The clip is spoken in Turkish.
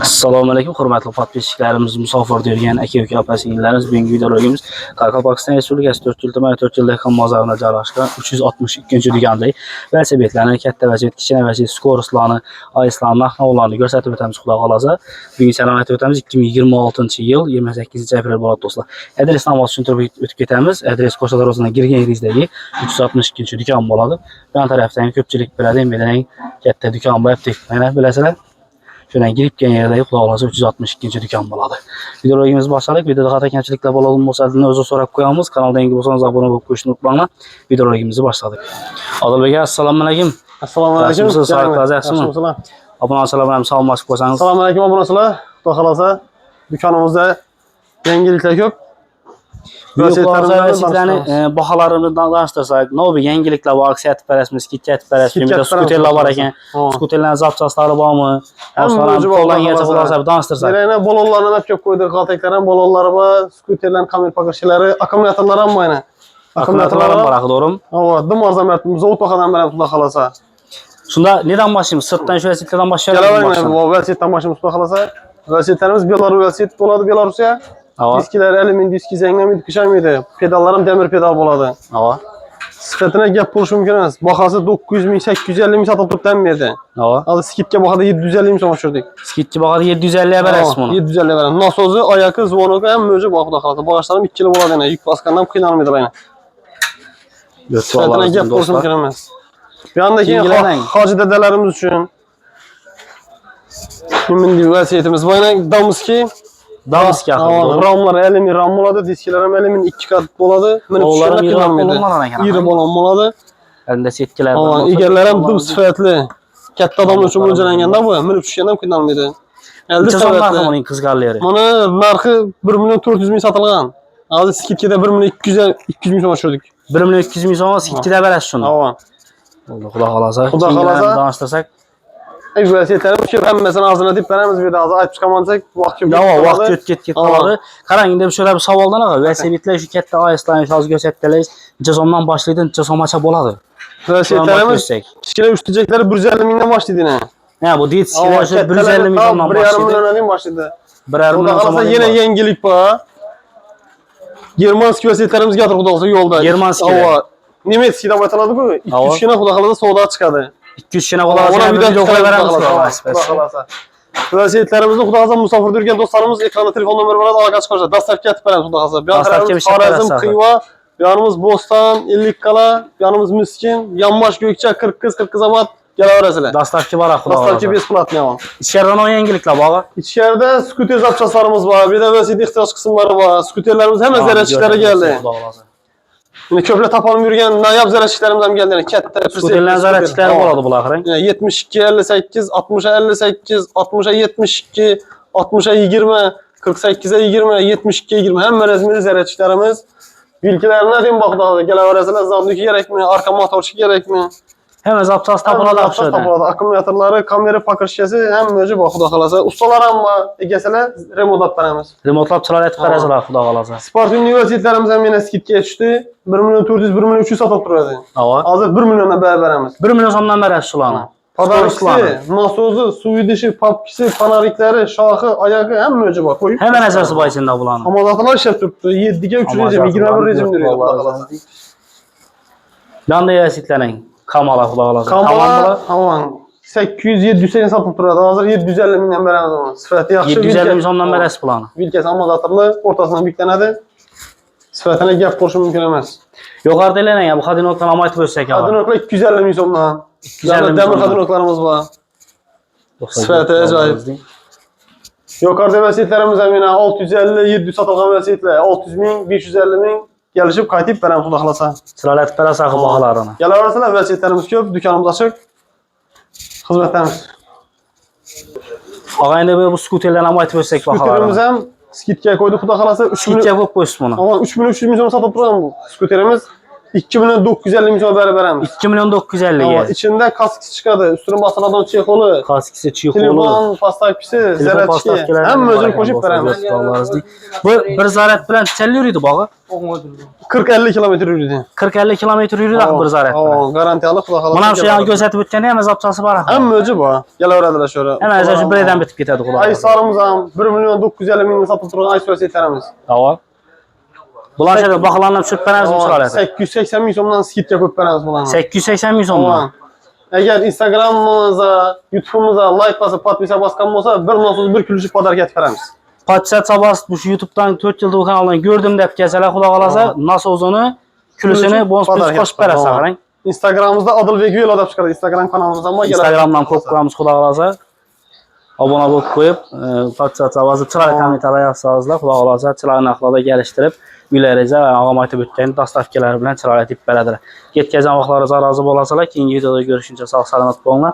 Assalomu alaykum, hurmatli podpischilarimiz, musofirda yurgan aka-uka, opa-singillarimiz. Bugungi videolarimiz Qoraqalpog'iston Respublikasi 4 dehqon bozorida joylashgan 362-do'konda velosipedlarni, katta velosiped, kichkina velosiped, skorslarni, ayslarni, maqnovlarni ko'rsatib o'tamiz, xudo xolasa. Bugun salom aytib o'tamiz. 2026-yil 28-aprel bo'ladi do'stlar. Adresni ham tushuntirib o'tib ketamiz. Adres Qo'shma darvozasidan kirgan yeringizdagi 362-do'kon bo'ladi. Bu tarafdan ko'pchilik biladi, mendan katta do'kon bo'lyapti. Mana bilasizlar. Şuradan girip gen yerdagi xudo xolasa 362-do'kon bo'ladi. Videolarimiz boshladik. Videoda xato kamchiliklar bo'lgan bo'lsa, o'zi so'rab qo'yamiz. Kanalga yangi bo'lsangiz obuna bo'lib qo'yishni unutmanglar. Videolarimizni boshladik. Odilbek, assalomu alaykum. Assalomu alaykum. Yaxshimisizlar? Obunachilar bilan salomlashib qo'ysangiz. Assalomu alaykum obunachilar. Xudo xolasa do'konimizda yangiliklar ko'p. Velosipedlarni baholarini tanishtirsak, novi yangiliklar bor, aksiya aytib berasizmi, skidka aytib berasizmi, bitta skuterlar bor ekan. Skuterlarning zapchastlari bormi? Boshqalarni qo'llangancha xulosa tanishtirsak. Yana balonlarni ham ko'p qo'ydik, qaltaqlar ham, balonlari bor, skuterlarning kamera paketchalari, akkumulyatorlar ham bor yana. Akkumulyatorlar ham bor, to'g'rimi? Ha, dim arzon zavod to'qadan bilan xudo xolasa. Shunda nedan boshlaymiz? Sirtdan shu velosipedlardan boshlaymiz. Velosipeddan boshlaymiz xudo xolasa. Velosipedlarimiz Belarus velosiped bo'ladi, Belarusga. Diskiler alüminyum diski zenglemedik, kışamaydı. Pedallarım demir pedal boladı. Ava. Sıkıntına gap buluş mümkün emas. Bakası 900 bin, 850 bin satılıp tutup denmeydi. Ava. Adı skitke bakada 750 bin son açırdık. Skitke bakada 750'ye verəsin bunu. 750'ye verəm. Nasozu, ayakı, zvonoku hem mövcü bakıda xalata. Bağışlarım 2 kilo boladı yine. Yük baskandan kıyınalmaydı bayına. Sıkıntına gap buluş mümkün emas. Bir andaki hacı dedelerimiz için ümindi vasiyetimiz bayına damızki Damızki akıllı. Ramlar elimin ram boladı, diskilerim elimin 2 kat boladı. Oğlarım yırı bolonmadan yırı bolon boladı. Elinde setkiler. İgerlerim dım sıfatlı. Katta adam üçün ölçülengende bu. Minip düşkenden kıyınalmaydı. Elde sıfatlı. Onun kızgarları. Bana narkı 1 milyon 400 bin satılgan. Azı skitkede 1 milyon 200 bin son açırdık. 1 milyon 200 bin son skitkede verəsin şunu. Ava. Xuda xalasa. Xuda xalasa. Danıştırsak. Vəsiyyətlərim ki, hem mesela ağzına deyip verəmiz bir daha ayıp çıkamayacaq. Vaxt get qaladı. Qarang, indi şöyle bir savoldan ağa. Vəsiyyətlər şu katta ayısların şaz göstərdilər. Neçə sondan başlaydı, neçə sonmaça boladı. Vəsiyyətlərimiz kiçiklə üçləyəcəkləri 150 mindən başlaydı yine. Hə, bu deyil kiçiklər 150 mindən başlaydı. 1,5 milyondan başlaydı. 1,5 milyon sondan. Yine yengilik var. Germanski vəsiyyətlərimiz gətir xuda olsa yolda. Germanski. Nemetski'den bataladı bu. 2-3 kina xuda xalada soğuda çıxadı. 2-3 kina olacaq. Bir video qoy verəmiz. Vəsiyyətlərimizdə xuda xalasa musafirdə yürüyən dostlarımız ekranda telefon nömrə var, əlaqə çıxacaq. Dastarki atıb verəmiz xuda xalasa. Bir tərəfimiz Xarəzm, Xıyva, bir yanımız Bostan, İllikqala, bir yanımız Miskin, Yanbaş, Gökçə, Qırqız-Amat, gələ verəsilə. Dastarki var axı. Dastarki besplatniya var. İçərdən o yengiliklə bağa. İçəridə skuter zapçaslarımız var, bir də vəsiyyət ihtiyac qismləri var. Skuterlərimiz həmən zərərçiklərə gəldi. Yine köprü tapalım yürüyen nayab zərərçiklərimizdən gəldi. Skuterlərin zərərçikləri boladı bu axırın. 72, 58, 60'a 58, 60'a 72, 60'a 20, 48'e 20, 72'ye 20. Hem mərəzmili zərərçiklərimiz. Bilgilərinə deyim bax da gələ verəsilə zadlıki gerekmi, arka motorçu gerekmi? Hemen zapçası tapıladı apşırdı. Akkumulyatorları, kamera pakır şişesi hem mövcü bax da xalasa. Ustalar amma gəsələ remont atlarımız. Remontlab çırar etib verəsələr xuda xalasa. Sport universitetlərimiz hem yine skidkiyə düşdü. 1 milyon 400, 1 milyon 300 satıb dururdu. Hazır 1 milyona bərabərimiz. 1 milyon sondan bərəs sulanı. Padarikisi, nasozu, suyu dişi, papkisi, panarikləri, şaxı, ayağı hem mövcü bax. Hemen əsası var içində bulanı. Amazatlar işləb tutdu. 7'ye 3 rejim, 21 rejim duruyor. Yanda yəsitlərin. Kamala xuda xalasa. Kamala, aman 800-700 satıb dururdu. Hazır 750 mindən bərəmiz ona. Sifəti yaxşı. 750 min sondan bərəs bulanı. Vilkes amazatırlı, ortasından büklənədi. Sifətinə gəp borçu mümkün emas. Yukarıda eləyən ya, bu xadinokdan amayt bölsək ya var. Xadinokla 250 min sondan. Demir xadinoklarımız var. Sifəti əcayib. Yukarıda vəsiyyətlərimiz əminə 650-700 satılған vəsiyyətlə 600 min, 550 min gəlişib qaytib verəm suda xalasa. Sıralət verəs axı baxalarına. Gələ verəsələr vəsiyyətlərimiz köp, dükkanımız açıq. Xizmətlərimiz. Ağa indi bu skuterlərlə amayt bölsək baxalarına. Skuterimiz həm skidkiyə qoydu xuda xalasa. Skidkiyə qoyub qoysun bunu. Ama 3 milyon 300 milyon satıp duran bu skuterimiz. 2 milyon 950 min so'm berib beramiz. 2 milyon 950 Ama ga. içinde kaskisi çıkadı. Üstüne basılan çekolu. Kaskisi, çiyxolu. Telefon, pastakisi, zeratçı. Hem özünü koşup veremiz. Bu bir zarat bilan necha yuriydi bağı? 40-50 kilometre yürüdü. 40-50 kilometr yuriydi bir zarat bilan. Garantiyalı Xudo xohlasa. Mana shu yana ko'rsatib o'tganda ham azobchasi bor. Hem öcü bu. Gelaveradilar şöyle. Hemen şu birden bitib ketadi xudo. Ay sarımız ham 1 milyon 950 min satılıb turgan ay süresi yeterimiz. Tamam. Bular şöyle baxalarına tushib beramizmi chiqaradi? 880 min so'mdan skidka ko'p beramiz bularni. 880 ming so'mdan. Eğer Instagram'ımıza, YouTube'umuza like basıp podpisa baskan olsa bir nosuz bir külücük podarka etib beramiz. Patsa Sabas bu YouTube'dan 4 yıldır bu kanaldan gördüm deb kelsalar xudo xolasa nasıl ozunu külüsünü bonus plus qo'shib berasiz qarang. Instagram'ımızda Adıl ve Güvel adap çıkardı. Instagram kanalımızdan mı? Instagram'dan ko'p qilamiz xudo xolasa. Obuna bo'lib qo'yib, Patsa Sabas'ı chiroyli kommentarlar yozsangizlar, xudo xolasa chiroyli narxlarda kelishtirib, uylaringizga og'am aytib o'tgan dastavkalar bilan chiroyli etib beradilar. Ketkazgan vaqtlaringiz rozi bo'lasalar, keyingi videoda görüşünce sog' salomat bo'linglar.